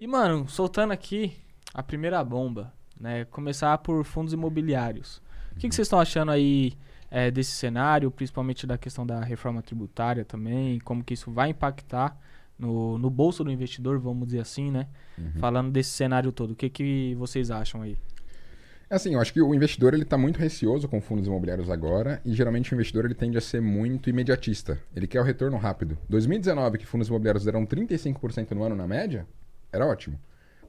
E, mano, soltando aqui a primeira bomba, né? Começar por fundos imobiliários. O que vocês estão achando aí desse cenário, principalmente da questão da reforma tributária também, como que isso vai impactar no bolso do investidor, vamos dizer assim, né? Falando desse cenário todo, o que vocês acham aí? É assim, eu acho que o investidor ele está muito receoso com fundos imobiliários agora e geralmente o investidor ele tende a ser muito imediatista. Ele quer o retorno rápido. 2019, que fundos imobiliários deram 35% no ano na média, era ótimo.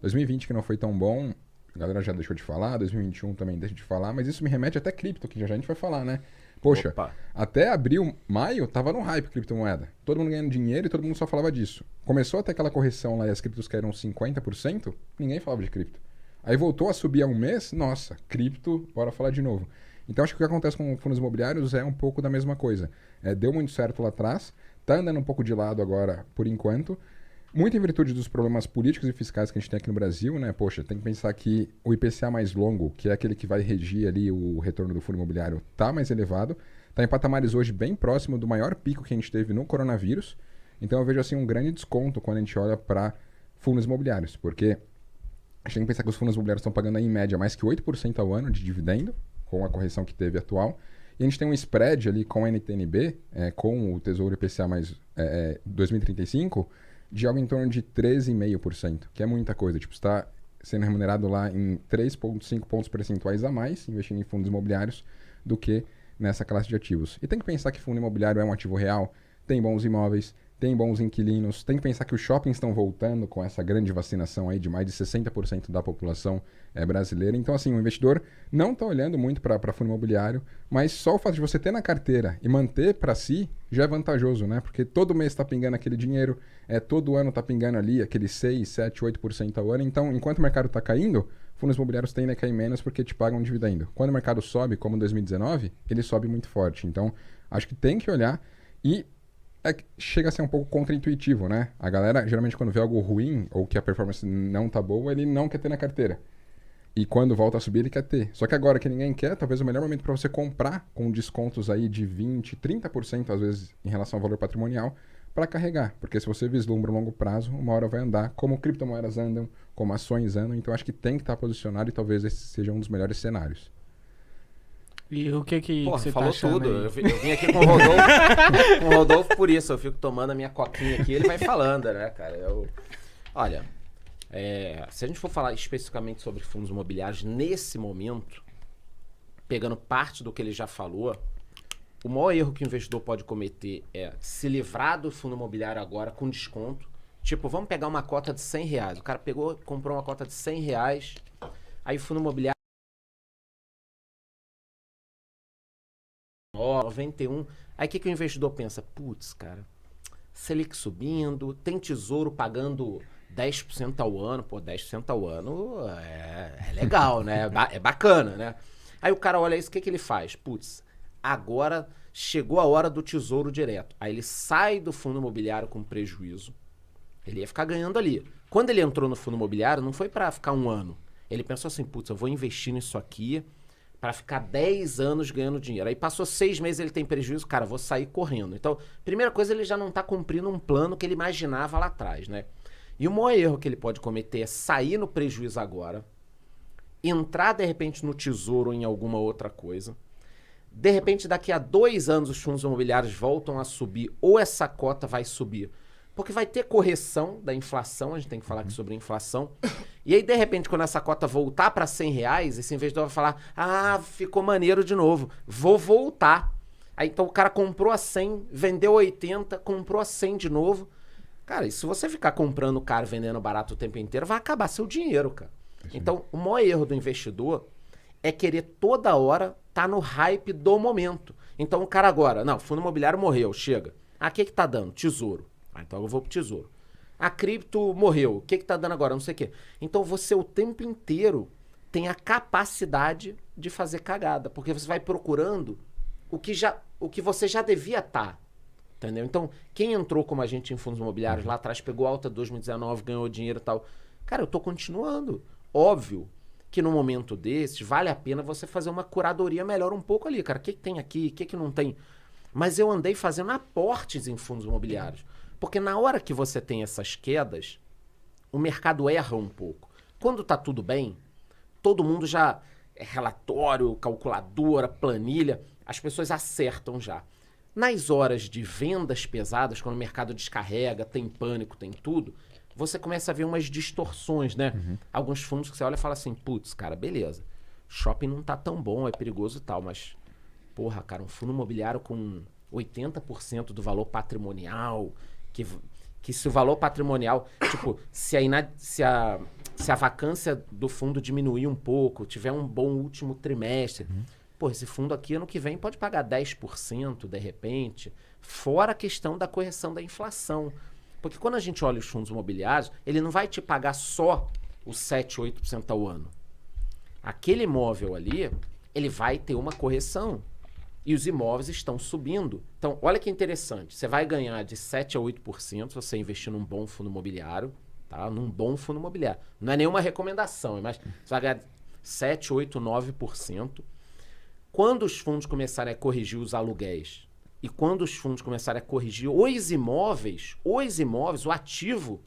2020, que não foi tão bom, a galera já deixou de falar, 2021 também deixa de falar, mas isso me remete até cripto, que já a gente vai falar, né? Poxa, Opa. até abril, maio, tava no hype criptomoeda. Todo mundo ganhando dinheiro e todo mundo só falava disso. Começou até aquela correção lá e as criptos caíram 50%, ninguém falava de cripto. Aí voltou a subir há um mês, nossa, cripto, bora falar de novo. Então acho que o que acontece com fundos imobiliários é um pouco da mesma coisa. Deu muito certo lá atrás, tá andando um pouco de lado agora por enquanto, muito em virtude dos problemas políticos e fiscais que a gente tem aqui no Brasil, né? Poxa, tem que pensar que o IPCA mais longo, que é aquele que vai regir ali o retorno do fundo imobiliário, tá mais elevado, tá em patamares hoje bem próximo do maior pico que a gente teve no coronavírus. Então eu vejo assim um grande desconto quando a gente olha para fundos imobiliários, porque a gente tem que pensar que os fundos imobiliários estão pagando aí, em média mais que 8% ao ano de dividendo, com a correção que teve atual. E a gente tem um spread ali com a NTNB, com o Tesouro IPCA mais 2035, de algo em torno de 13,5%, que é muita coisa. Tipo, está sendo remunerado lá em 3,5 pontos percentuais a mais, investindo em fundos imobiliários, do que nessa classe de ativos. E tem que pensar que fundo imobiliário é um ativo real, tem bons imóveis, tem bons inquilinos, tem que pensar que os shoppings estão voltando com essa grande vacinação aí de mais de 60% da população brasileira. Então, assim, o investidor não está olhando muito para fundo imobiliário, mas só o fato de você ter na carteira e manter para si já é vantajoso, né? Porque todo mês está pingando aquele dinheiro, todo ano está pingando ali aquele 6, 7, 8% ao ano. Então, enquanto o mercado está caindo, fundos imobiliários tendem a cair menos porque te pagam um dividendo. Quando o mercado sobe, como em 2019, ele sobe muito forte. Então, acho que tem que olhar e chega a ser um pouco contraintuitivo, né? A galera, geralmente, quando vê algo ruim ou que a performance não tá boa, ele não quer ter na carteira. E quando volta a subir, ele quer ter. Só que agora que ninguém quer, talvez o melhor momento para você comprar com descontos aí de 20, 30% às vezes em relação ao valor patrimonial para carregar. Porque se você vislumbra um longo prazo, uma hora vai andar, como criptomoedas andam, como ações andam. Então acho que tem que estar posicionado e talvez esse seja um dos melhores cenários. E o que Porra, você tá falou achando tudo. aí? Eu vim aqui com o Rodolfo, com o Rodolfo por isso. Eu fico tomando a minha coquinha aqui, ele vai falando, né, cara? Olha, se a gente for falar especificamente sobre fundos imobiliários nesse momento, pegando parte do que ele já falou, o maior erro que o investidor pode cometer é se livrar do fundo imobiliário agora com desconto. Tipo, vamos pegar uma cota de R$100. O cara pegou, comprou uma cota de R$100, aí o fundo imobiliário 91. Aí o que o investidor pensa? Putz, cara, Selic subindo, tem tesouro pagando 10% ao ano. Pô, 10% ao ano é legal, né? É bacana, né? Aí o cara olha isso, o que ele faz? Putz, agora chegou a hora do tesouro direto. Aí ele sai do fundo imobiliário com prejuízo. Ele ia ficar ganhando ali. Quando ele entrou no fundo imobiliário, não foi para ficar um ano. Ele pensou assim, putz, eu vou investir nisso aqui para ficar 10 anos ganhando dinheiro. Aí passou 6 meses, ele tem prejuízo, cara, vou sair correndo. Então, primeira coisa, ele já não tá cumprindo um plano que ele imaginava lá atrás, né? E o maior erro que ele pode cometer é sair no prejuízo agora, entrar de repente no tesouro ou em alguma outra coisa. De repente, daqui a 2 anos, os fundos imobiliários voltam a subir ou essa cota vai subir. Porque vai ter correção da inflação, a gente tem que falar aqui sobre inflação. E aí, de repente, quando essa cota voltar para R$100, esse investidor vai falar, ficou maneiro de novo, vou voltar. Aí, então, o cara comprou a 100, vendeu 80, comprou a 100 de novo. Cara, e se você ficar comprando caro, vendendo barato o tempo inteiro, vai acabar seu dinheiro, cara. Sim. Então, o maior erro do investidor é querer toda hora estar no hype do momento. Então, o cara agora, não, fundo imobiliário morreu, chega. O que tá dando? Tesouro. Então eu vou pro tesouro. A cripto morreu. O que tá dando agora? Não sei o quê. Então você o tempo inteiro tem a capacidade de fazer cagada. Porque você vai procurando o que você já devia estar. Entendeu? Então, quem entrou como agente em fundos imobiliários lá atrás, pegou alta de 2019, ganhou dinheiro e tal. Cara, eu tô continuando. Óbvio que no momento desses, vale a pena você fazer uma curadoria melhor um pouco ali. Cara, o que tem aqui? O que não tem? Mas eu andei fazendo aportes em fundos imobiliários. Porque na hora que você tem essas quedas, o mercado erra um pouco. Quando tá tudo bem, todo mundo já... É relatório, calculadora, planilha, as pessoas acertam já. Nas horas de vendas pesadas, quando o mercado descarrega, tem pânico, tem tudo, você começa a ver umas distorções, né? Alguns fundos que você olha e fala assim, putz, cara, beleza, shopping não tá tão bom, é perigoso e tal, mas, porra, cara, um fundo imobiliário com 80% do valor patrimonial, que se o valor patrimonial, tipo, se a vacância do fundo diminuir um pouco, tiver um bom último trimestre, pô, esse fundo aqui ano que vem pode pagar 10% de repente, fora a questão da correção da inflação. Porque quando a gente olha os fundos imobiliários, ele não vai te pagar só os 7, 8% ao ano. Aquele imóvel ali, ele vai ter uma correção. E os imóveis estão subindo. Então, olha que interessante. Você vai ganhar de 7 a 8% se você investir num bom fundo imobiliário. Tá? Num bom fundo imobiliário. Não é nenhuma recomendação, mas você vai ganhar 7, 8, 9%. Quando os fundos começarem a corrigir os aluguéis e quando os fundos começarem a corrigir os imóveis, o ativo,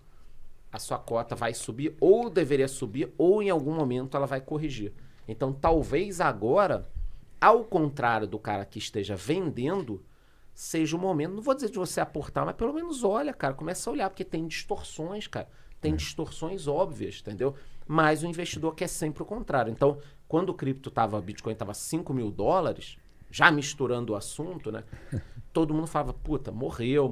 a sua cota vai subir ou deveria subir ou em algum momento ela vai corrigir. Então, talvez agora, ao contrário do cara que esteja vendendo, seja o momento, não vou dizer de você aportar, mas pelo menos olha, cara, começa a olhar, porque tem distorções, cara. Tem distorções óbvias, entendeu? Mas o investidor quer sempre o contrário. Então, quando o Bitcoin estava $5.000, já misturando o assunto, né? Todo mundo falava, puta, morreu,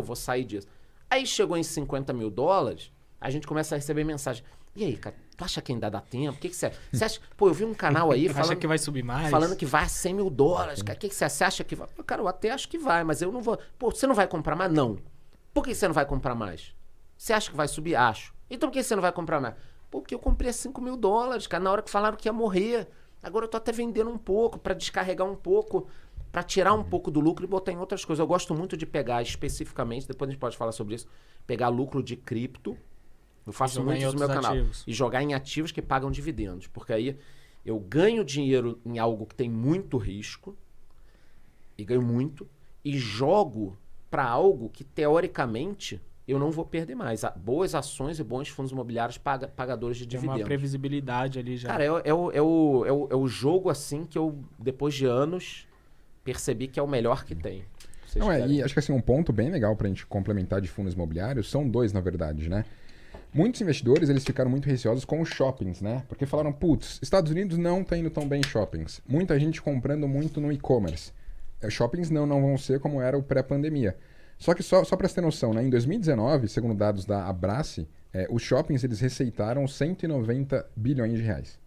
vou sair disso. Aí chegou em $50.000, a gente começa a receber mensagem. E aí, cara, tu acha que ainda dá tempo? O que você acha? Você acha? Pô, eu vi um canal aí falando... Acha que vai subir mais? Falando que vai a $100.000, cara. O que você acha? Você acha que vai? Cara, eu até acho que vai, mas eu não vou... Pô, você não vai comprar mais? Não. Por que você não vai comprar mais? Você acha que vai subir? Acho. Então por que você não vai comprar mais? Pô, porque eu comprei a $5.000, cara, na hora que falaram que ia morrer. Agora eu tô até vendendo um pouco, pra descarregar um pouco, pra tirar um pouco do lucro e botar em outras coisas. Eu gosto muito de pegar especificamente, depois a gente pode falar sobre isso, pegar lucro de cripto, eu faço muito isso no meu canal, e jogar em ativos que pagam dividendos, porque aí eu ganho dinheiro em algo que tem muito risco, e ganho muito, e jogo pra algo que teoricamente eu não vou perder mais. Boas ações e bons fundos imobiliários pagadores de dividendos. Tem uma previsibilidade ali já. Cara, é o jogo assim que eu, depois de anos, percebi que é o melhor que tem. Não, e acho que assim, um ponto bem legal pra gente complementar de fundos imobiliários, são dois, na verdade, né? Muitos investidores, eles ficaram muito receosos com os shoppings, né? Porque falaram, putz, Estados Unidos não tá indo tão bem em shoppings. Muita gente comprando muito no e-commerce. Shoppings não vão ser como era o pré-pandemia. Só que só para você ter noção, né? Em 2019, segundo dados da Abrace, os shoppings eles receitaram 190 bilhões de reais.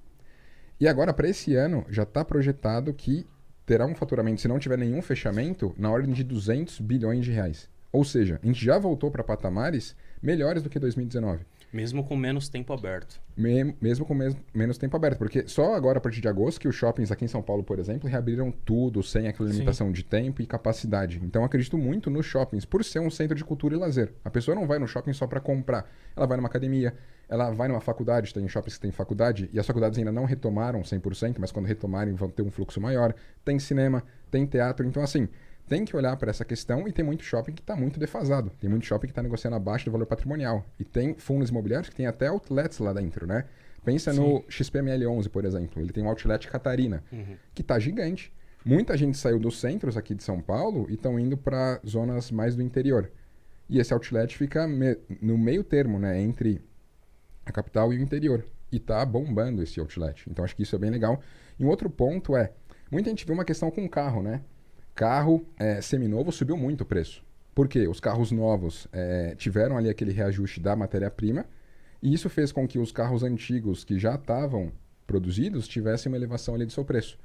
E agora, para esse ano, já está projetado que terá um faturamento, se não tiver nenhum fechamento, na ordem de 200 bilhões de reais. Ou seja, a gente já voltou para patamares melhores do que 2019. Mesmo com menos tempo aberto. Mesmo com menos tempo aberto. Porque só agora, a partir de agosto, que os shoppings aqui em São Paulo, por exemplo, reabriram tudo sem aquela limitação de tempo e capacidade. Então, eu acredito muito nos shoppings, por ser um centro de cultura e lazer. A pessoa não vai no shopping só para comprar. Ela vai numa academia, ela vai numa faculdade, tem shoppings que tem faculdade, e as faculdades ainda não retomaram 100%, mas quando retomarem vão ter um fluxo maior. Tem cinema, tem teatro. Então, assim, tem que olhar para essa questão e tem muito shopping que está muito defasado. Tem muito shopping que está negociando abaixo do valor patrimonial. E tem fundos imobiliários que tem até outlets lá dentro, né? Pensa no XPML11, por exemplo. Ele tem um outlet Catarina, que está gigante. Muita gente saiu dos centros aqui de São Paulo e estão indo para zonas mais do interior. E esse outlet fica no meio termo, né? Entre a capital e o interior. E está bombando esse outlet. Então, acho que isso é bem legal. E um outro ponto muita gente vê uma questão com carro, né? Carro seminovo subiu muito o preço. Por quê? Os carros novos tiveram ali aquele reajuste da matéria-prima e isso fez com que os carros antigos que já estavam produzidos tivessem uma elevação ali do seu preço.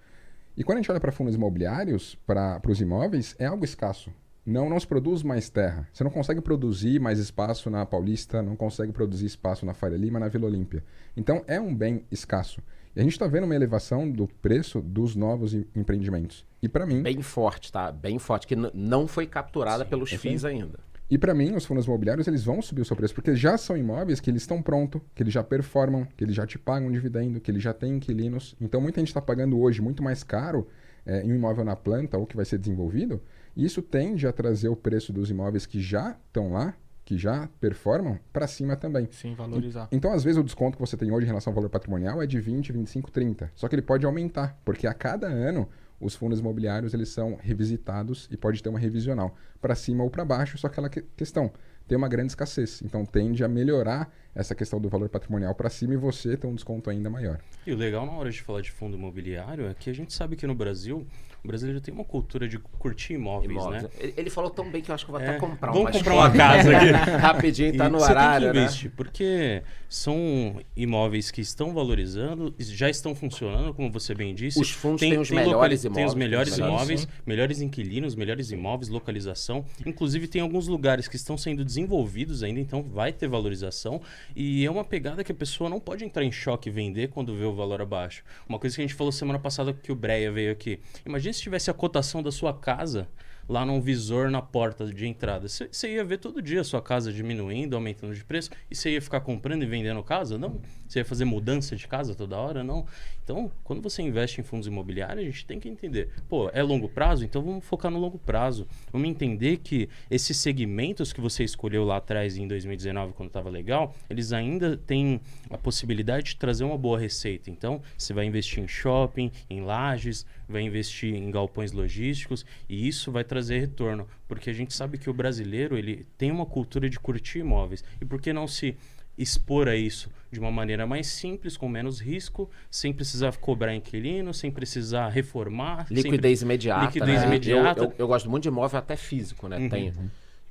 E quando a gente olha para fundos imobiliários, para os imóveis, é algo escasso. Não se produz mais terra. Você não consegue produzir mais espaço na Paulista, não consegue produzir espaço na Faria Lima, na Vila Olímpia. Então, é um bem escasso. E a gente está vendo uma elevação do preço dos novos empreendimentos. E para mim... Bem forte, tá? Bem forte, que não foi capturada pelos FIIs ainda. E para mim, os fundos imobiliários, eles vão subir o seu preço, porque já são imóveis que eles estão prontos, que eles já performam, que eles já te pagam dividendo, que eles já têm inquilinos. Então, muita gente está pagando hoje muito mais caro em um imóvel na planta ou que vai ser desenvolvido, e isso tende a trazer o preço dos imóveis que já estão lá, que já performam para cima também. Sim, valorizar. Então, às vezes, o desconto que você tem hoje em relação ao valor patrimonial é de 20, 25, 30. Só que ele pode aumentar, porque a cada ano os fundos imobiliários eles são revisitados e pode ter uma revisional para cima ou para baixo, só aquela questão. Tem uma grande escassez, então tende a melhorar essa questão do valor patrimonial para cima e você ter um desconto ainda maior. E o legal na hora de falar de fundo imobiliário é que a gente sabe que no Brasil, o brasileiro tem uma cultura de curtir imóveis, né? Ele falou tão bem que eu acho que eu vou até comprar Vamos comprar uma casa aqui. Rapidinho, tá E no você horário, tem que né? investir, porque são imóveis que estão valorizando, já estão funcionando, como você bem disse. Os fundos têm os melhores Tem os imóveis. melhores Sim, imóveis, sim. melhores inquilinos, melhores imóveis, localização. Inclusive, tem alguns lugares que estão sendo desenvolvidos ainda, então vai ter valorização. E é uma pegada que a pessoa não pode entrar em choque e vender quando vê o valor abaixo. Uma coisa que a gente falou semana passada que o Breia veio aqui. Imagina se tivesse a cotação da sua casa lá num visor na porta de entrada. Você ia ver todo dia a sua casa diminuindo, aumentando de preço, e você ia ficar comprando e vendendo casa? Não. Você ia fazer mudança de casa toda hora? Não. Então, quando você investe em fundos imobiliários, a gente tem que entender. Pô, é longo prazo? Então vamos focar no longo prazo. Vamos entender que esses segmentos que você escolheu lá atrás, em 2019, quando estava legal, eles ainda têm a possibilidade de trazer uma boa receita. Então, você vai investir em shopping, em lajes, vai investir em galpões logísticos, e isso vai trazer retorno, porque a gente sabe que o brasileiro ele tem uma cultura de curtir imóveis, e por que não se expor a isso de uma maneira mais simples, com menos risco, sem precisar cobrar inquilino, sem precisar reformar. Liquidez imediata. Liquidez né? imediata. Eu gosto muito de imóvel até físico, né? Tenho.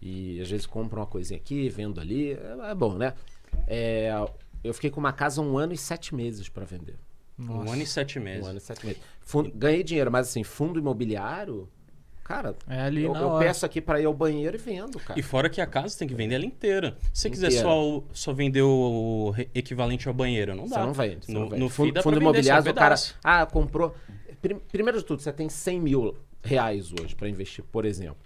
E às vezes compro uma coisinha aqui, vendo ali. É bom, né? Eu fiquei com uma casa 1 ano e 7 meses para vender. Um ano e 7 1 meses. ano e 7 meses. Ganhei dinheiro, mas assim, fundo imobiliário, cara, É ali na eu hora. peço aqui para ir ao banheiro e vendo, cara. E fora que a casa tem que vender ela inteira. Se você quiser Inteira. só vender o equivalente ao banheiro, não dá. Você não vende. Você não vende. No FII dá pra fundo vender só um imobiliário, o cara. pedaço. Comprou. Primeiro de tudo, você tem 100 mil reais hoje para investir, por exemplo.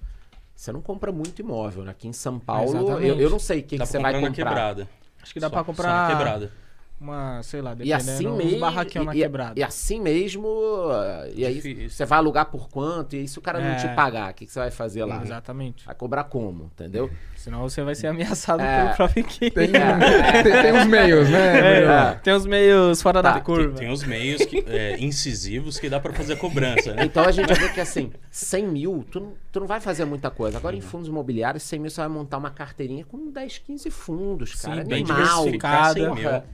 Você não compra muito imóvel, né? Aqui em São Paulo, Exatamente. eu não sei o que Dá você pra vai comprar na comprar. quebrada. Acho que dá Só- pra só na comprar quebrada. uma, sei lá, E dependendo, assim uns mesmo. barraquinhos na quebrada. E assim mesmo. E aí Difícil. você vai alugar por quanto? E se o cara não te É. pagar, o que você vai fazer lá? Né? Exatamente. Vai cobrar como? Entendeu? Senão você vai ser ameaçado É. pelo próprio inquilino. Tem uns meios, né? Bruno? Tem uns meios fora Tá, da curva. Tem os meios incisivos que dá pra fazer a cobrança, né? Então a gente vê que assim, 100 mil, tu não vai fazer muita coisa. Agora em fundos imobiliários, 100 mil você vai montar uma carteirinha com 10, 15 fundos, cara. Sim, bem Animal. diversificada. Porra.